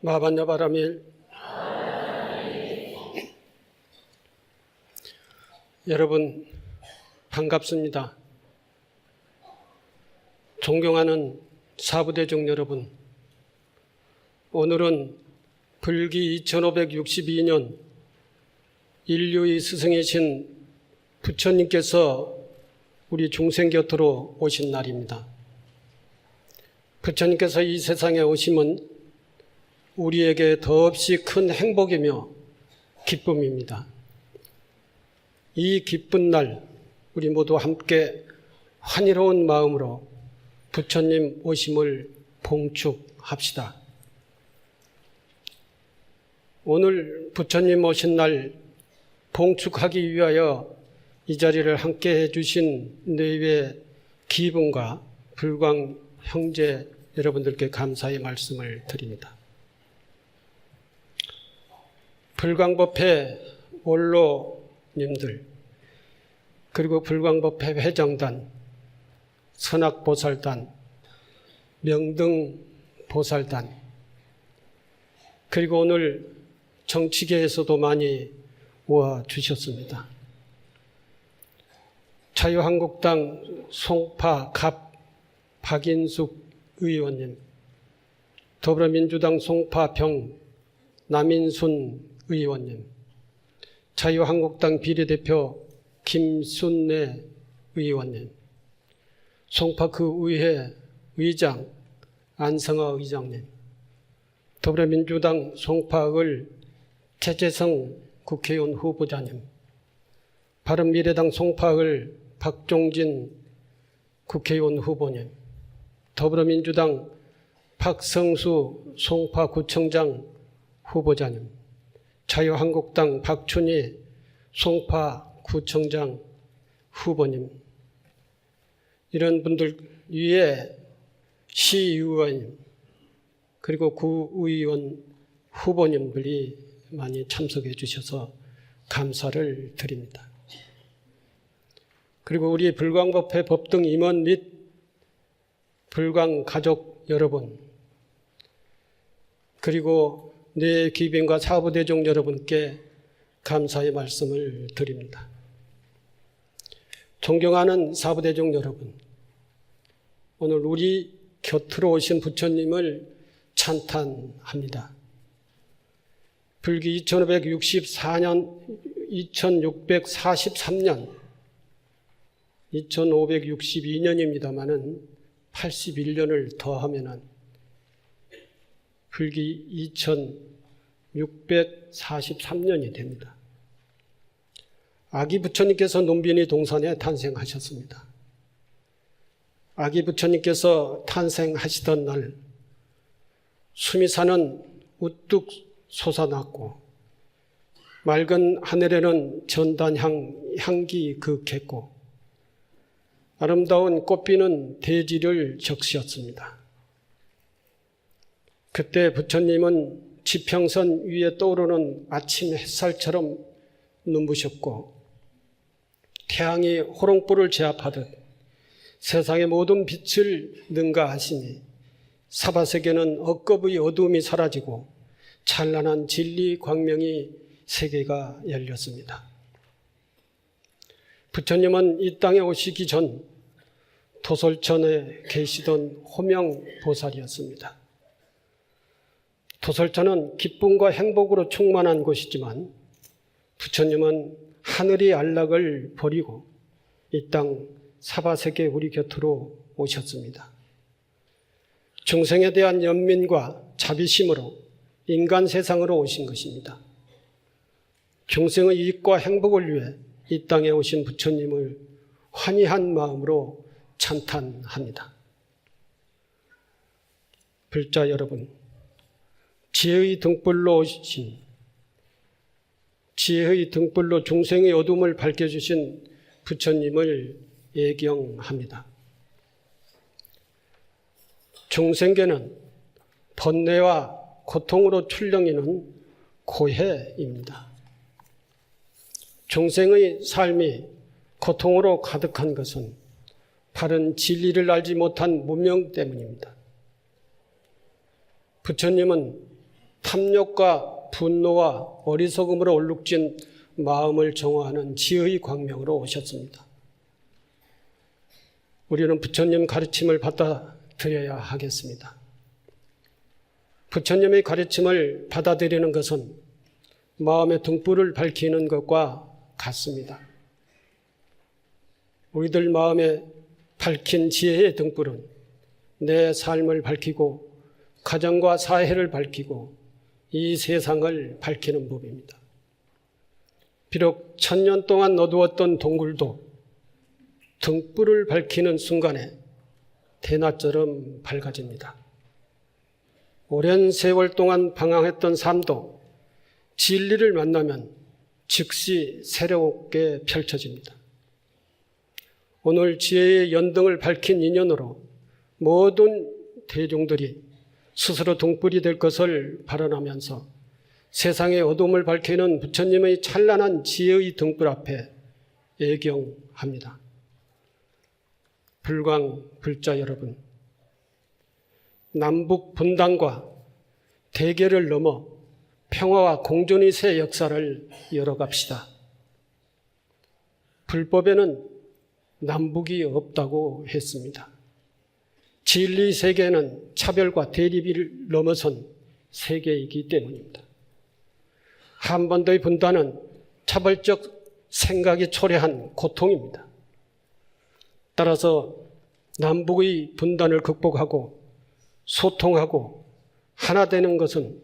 마반야바라밀. 여러분 반갑습니다. 존경하는 사부대중 여러분, 오늘은 불기 2562년 인류의 스승이신 부처님께서 우리 중생 곁으로 오신 날입니다. 부처님께서 이 세상에 오심은 우리에게 더없이 큰 행복이며 기쁨입니다. 이 기쁜 날 우리 모두 함께 환희로운 마음으로 부처님 오심을 봉축합시다. 오늘 부처님 오신 날 봉축하기 위하여 이 자리를 함께 해주신 내외 기분과 불광 형제 여러분들께 감사의 말씀을 드립니다. 불광법회 원로님들, 그리고 불광법회 회장단, 선악보살단, 명등보살단, 그리고 오늘 정치계에서도 많이 모아주셨습니다. 자유한국당 송파 갑 박인숙 의원님, 더불어민주당 송파 병 남인순 의원님, 자유한국당 비례대표 김순례 의원님, 송파구 의회 의장 안성아 의장님, 더불어민주당 송파을 최재성 국회의원 후보자님, 바른미래당 송파을 박종진 국회의원 후보님, 더불어민주당 박성수 송파구청장 후보자님, 자유한국당 박춘희 송파구청장 후보님, 이런 분들 위에 시의원 그리고 구의원 후보님들이 많이 참석해 주셔서 감사를 드립니다. 그리고 우리 불광법회 법등 임원 및 불광가족 여러분, 그리고 내 귀빈과 사부대중 여러분께 감사의 말씀을 드립니다. 존경하는 사부대중 여러분, 오늘 우리 곁으로 오신 부처님을 찬탄합니다. 불기 2564년, 2643년, 2562년입니다마는 81년을 더하면은 불기 2643년이 됩니다. 아기 부처님께서 논빈이 동산에 탄생하셨습니다. 아기 부처님께서 탄생하시던 날 수미산은 우뚝 솟아났고 맑은 하늘에는 전단향 향기 그윽했고 아름다운 꽃비는 대지를 적시었습니다. 그때 부처님은 지평선 위에 떠오르는 아침 햇살처럼 눈부셨고 태양이 호롱불을 제압하듯 세상의 모든 빛을 능가하시니 사바세계는 억겁의 어두움이 사라지고 찬란한 진리 광명이 세계가 열렸습니다. 부처님은 이 땅에 오시기 전 도솔천에 계시던 호명보살이었습니다. 도솔천은 기쁨과 행복으로 충만한 곳이지만 부처님은 하늘의 안락을 버리고 이 땅 사바세계 우리 곁으로 오셨습니다. 중생에 대한 연민과 자비심으로 인간 세상으로 오신 것입니다. 중생의 이익과 행복을 위해 이 땅에 오신 부처님을 환희한 마음으로 찬탄합니다. 불자 여러분, 지혜의 등불로 오신, 지혜의 등불로 중생의 어둠을 밝혀주신 부처님을 예경합니다. 중생계는 번뇌와 고통으로 출렁이는 고해입니다. 중생의 삶이 고통으로 가득한 것은 바른 진리를 알지 못한 무명 때문입니다. 부처님은 탐욕과 분노와 어리석음으로 얼룩진 마음을 정화하는 지혜의 광명으로 오셨습니다. 우리는 부처님 가르침을 받아들여야 하겠습니다. 부처님의 가르침을 받아들이는 것은 마음의 등불을 밝히는 것과 같습니다. 우리들 마음에 밝힌 지혜의 등불은 내 삶을 밝히고 가정과 사회를 밝히고 이 세상을 밝히는 법입니다. 비록 1000년 동안 어두웠던 동굴도 등불을 밝히는 순간에 대낮처럼 밝아집니다. 오랜 세월 동안 방황했던 삶도 진리를 만나면 즉시 새롭게 펼쳐집니다. 오늘 지혜의 연등을 밝힌 인연으로 모든 대중들이 스스로 등불이 될 것을 발언하면서 세상의 어둠을 밝히는 부처님의 찬란한 지혜의 등불 앞에 애경합니다. 불광 불자 여러분, 남북 분단과 대결을 넘어 평화와 공존의 새 역사를 열어갑시다. 불법에는 남북이 없다고 했습니다. 진리 세계는 차별과 대립을 넘어선 세계이기 때문입니다. 한반도의 분단은 차별적 생각이 초래한 고통입니다. 따라서 남북의 분단을 극복하고 소통하고 하나 되는 것은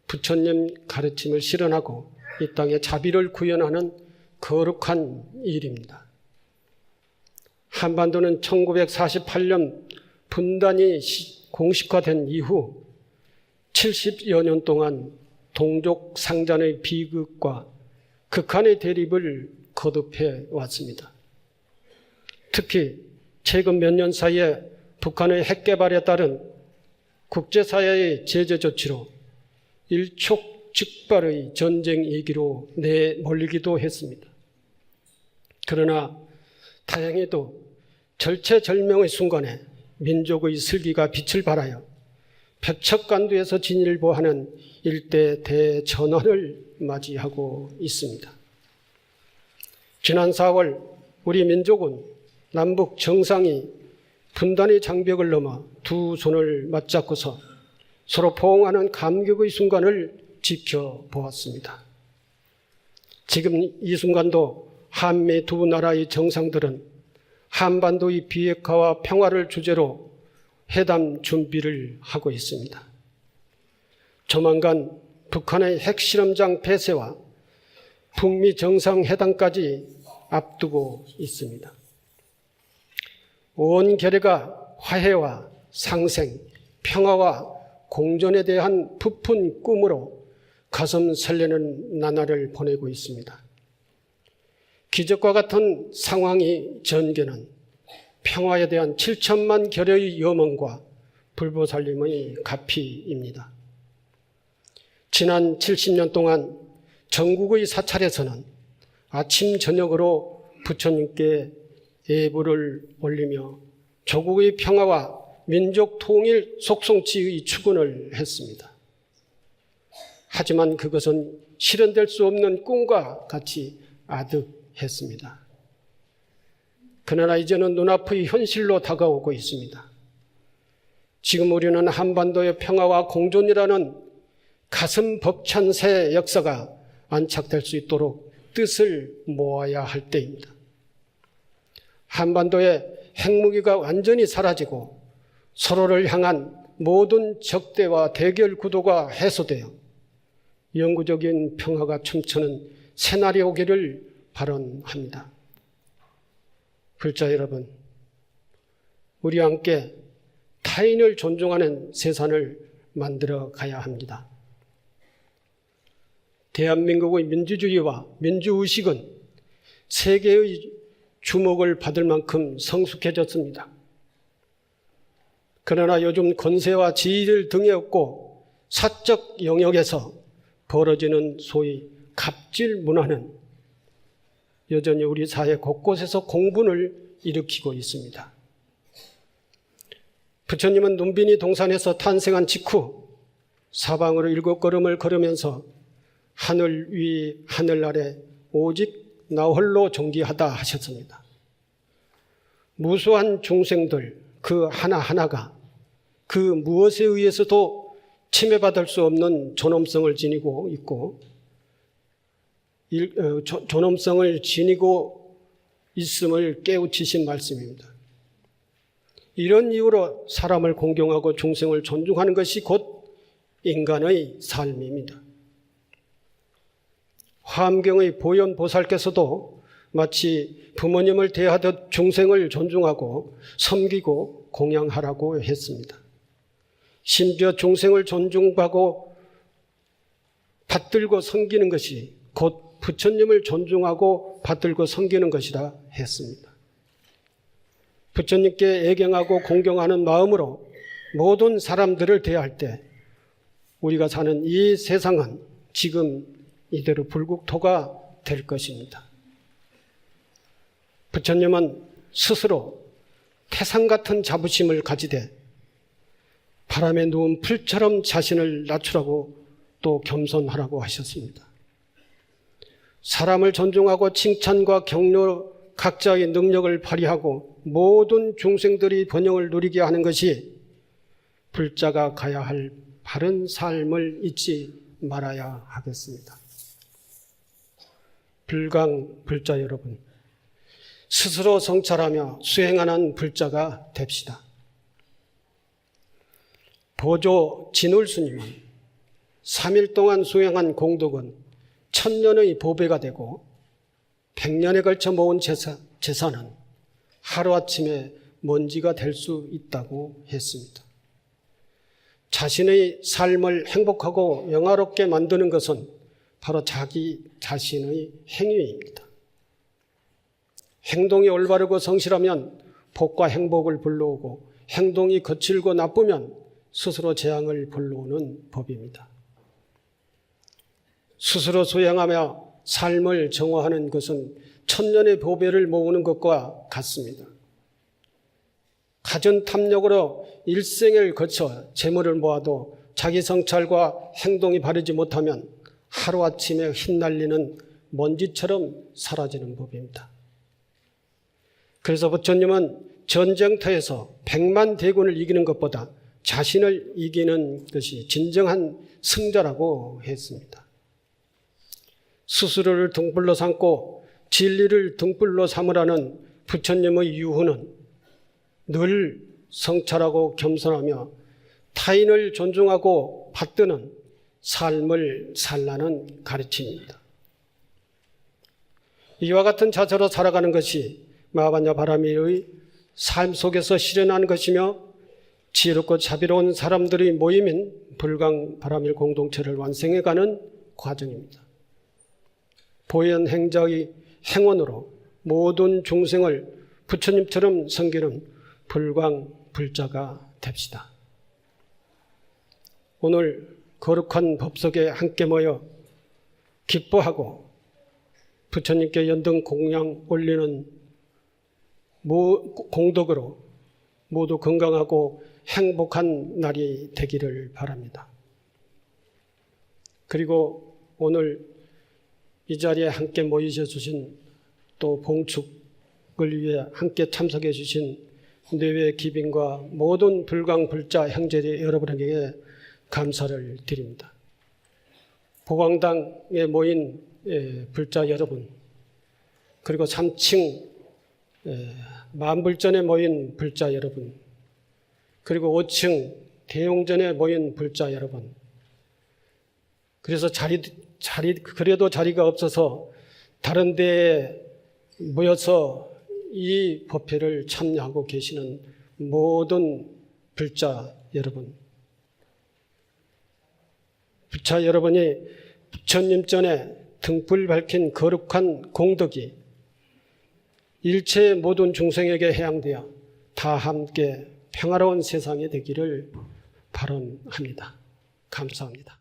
부처님 가르침을 실현하고 이 땅에 자비를 구현하는 거룩한 일입니다. 한반도는 1948년 분단이 공식화된 이후 70여 년 동안 동족 상잔의 비극과 극한의 대립을 거듭해 왔습니다. 특히 최근 몇 년 사이에 북한의 핵 개발에 따른 국제사회의 제재 조치로 일촉즉발의 전쟁 얘기로 내몰리기도 했습니다. 그러나 다행히도 절체절명의 순간에 민족의 슬기가 빛을 발하여 백척간두에서 진일보하는 일대 대전환을 맞이하고 있습니다. 지난 4월 우리 민족은 남북 정상이 분단의 장벽을 넘어 두 손을 맞잡고서 서로 포옹하는 감격의 순간을 지켜보았습니다. 지금 이 순간도 한미 두 나라의 정상들은 한반도의 비핵화와 평화를 주제로 회담 준비를 하고 있습니다. 조만간 북한의 핵실험장 폐쇄와 북미 정상회담까지 앞두고 있습니다. 온 결의가 화해와 상생, 평화와 공존에 대한 부푼 꿈으로 가슴 설레는 나날을 보내고 있습니다. 기적과 같은 상황이 전개는 평화에 대한 7천만 결의의 염원과 불보살림의 가피입니다. 지난 70년 동안 전국의 사찰에서는 아침 저녁으로 부처님께 예불을 올리며 조국의 평화와 민족 통일 속성치의 축원을 했습니다. 하지만 그것은 실현될 수 없는 꿈과 같이 아득했습니다. 그러나 이제는 눈앞의 현실로 다가오고 있습니다. 지금 우리는 한반도의 평화와 공존이라는 가슴 벅찬 새 역사가 안착될 수 있도록 뜻을 모아야 할 때입니다. 한반도의 핵무기가 완전히 사라지고 서로를 향한 모든 적대와 대결 구도가 해소되어 영구적인 평화가 춤추는 새날이 오기를 발언합니다. 불자 여러분, 우리 함께 타인을 존중하는 세상을 만들어 가야 합니다. 대한민국의 민주주의와 민주의식은 세계의 주목을 받을 만큼 성숙해졌습니다. 그러나 요즘 권세와 지위를 등에 업고 사적 영역에서 벌어지는 소위 갑질 문화는 여전히 우리 사회 곳곳에서 공분을 일으키고 있습니다. 부처님은 눈빈이 동산에서 탄생한 직후 사방으로 7걸음을 걸으면서 하늘 위 하늘 아래 오직 나 홀로 존귀하다 하셨습니다. 무수한 중생들 그 하나하나가 그 무엇에 의해서도 침해받을 수 없는 존엄성을 지니고 있고 존엄성을 지니고 있음을 깨우치신 말씀입니다. 이런 이유로 사람을 공경하고 중생을 존중하는 것이 곧 인간의 삶입니다. 화엄경의 보현보살께서도 마치 부모님을 대하듯 중생을 존중하고 섬기고 공양하라고 했습니다. 심지어 중생을 존중하고 받들고 섬기는 것이 곧 부처님을 존중하고 받들고 섬기는 것이라 했습니다. 부처님께 애경하고 공경하는 마음으로 모든 사람들을 대할 때 우리가 사는 이 세상은 지금 이대로 불국토가 될 것입니다. 부처님은 스스로 태산 같은 자부심을 가지되 바람에 누운 풀처럼 자신을 낮추라고 또 겸손하라고 하셨습니다. 사람을 존중하고 칭찬과 격려 각자의 능력을 발휘하고 모든 중생들이 번영을 누리게 하는 것이 불자가 가야 할 바른 삶을 잊지 말아야 하겠습니다. 불강 불자 여러분, 스스로 성찰하며 수행하는 불자가 됩시다. 보조 진울스님은 3일 동안 수행한 공덕은 1000년의 보배가 되고 100년에 걸쳐 모은 재산은 하루아침에 먼지가 될 수 있다고 했습니다. 자신의 삶을 행복하고 영화롭게 만드는 것은 바로 자기 자신의 행위입니다. 행동이 올바르고 성실하면 복과 행복을 불러오고 행동이 거칠고 나쁘면 스스로 재앙을 불러오는 법입니다. 스스로 수행하며 삶을 정화하는 것은 1000년의 보배를 모으는 것과 같습니다. 갖은 탐욕으로 일생을 거쳐 재물을 모아도 자기 성찰과 행동이 바르지 못하면 하루아침에 흩날리는 먼지처럼 사라지는 법입니다. 그래서 부처님은 전쟁터에서 100만 대군을 이기는 것보다 자신을 이기는 것이 진정한 승자라고 했습니다. 스스로를 등불로 삼고 진리를 등불로 삼으라는 부처님의 유훈은 늘 성찰하고 겸손하며 타인을 존중하고 받드는 삶을 살라는 가르침입니다. 이와 같은 자세로 살아가는 것이 마하바냐 바라미의 삶 속에서 실현하는 것이며 지혜롭고 자비로운 사람들의 모임인 불강 바라밀 공동체를 완성해가는 과정입니다. 보현 행자의 행원으로 모든 중생을 부처님처럼 섬기는 불광 불자가 됩시다. 오늘 거룩한 법석에 함께 모여 기뻐하고 부처님께 연등 공양 올리는 공덕으로 모두 건강하고 행복한 날이 되기를 바랍니다. 그리고 오늘 이 자리에 함께 모이셔 주신 또 봉축을 위해 함께 참석해 주신 내외 기빈과 모든 불강 불자 형제리 여러분에게 감사를 드립니다. 보광당에 모인 불자 여러분, 그리고 3층 만불전에 모인 불자 여러분, 그리고 5층 대용전에 모인 불자 여러분, 그래서 그래도 자리가 없어서 다른 데에 모여서 이 법회를 참여하고 계시는 모든 불자 여러분, 부처 여러분이 부처님 전에 등불 밝힌 거룩한 공덕이 일체 모든 중생에게 해양되어 다 함께 평화로운 세상이 되기를 발언합니다. 감사합니다.